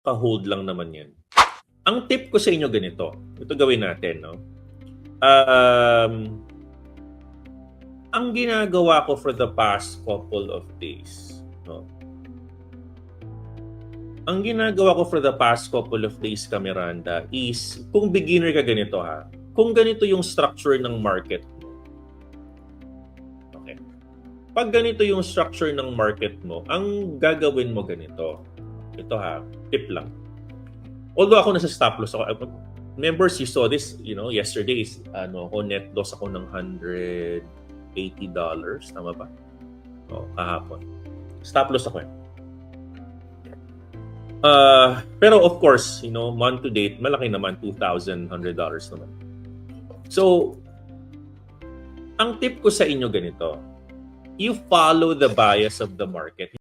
pa-hold lang naman yan. Ang tip ko sa inyo ganito. Ito gawin natin, no? Ang ginagawa ko for the past couple of days, no? Ang ginagawa ko for the past couple of days, Kamiranda, is kung beginner ka ganito ha, kung ganito yung structure ng market mo. Okay. Pag ganito yung structure ng market mo, ang gagawin mo ganito. Ito ha, tip lang. Although ako nasa stop loss ako, members, you saw this, yesterday, net loss ako ng $180, tama ba? Kahapon. Stop loss ako. Pero of course, month to date, malaki naman, $2,100 naman. So, ang tip ko sa inyo ganito, you follow the bias of the market.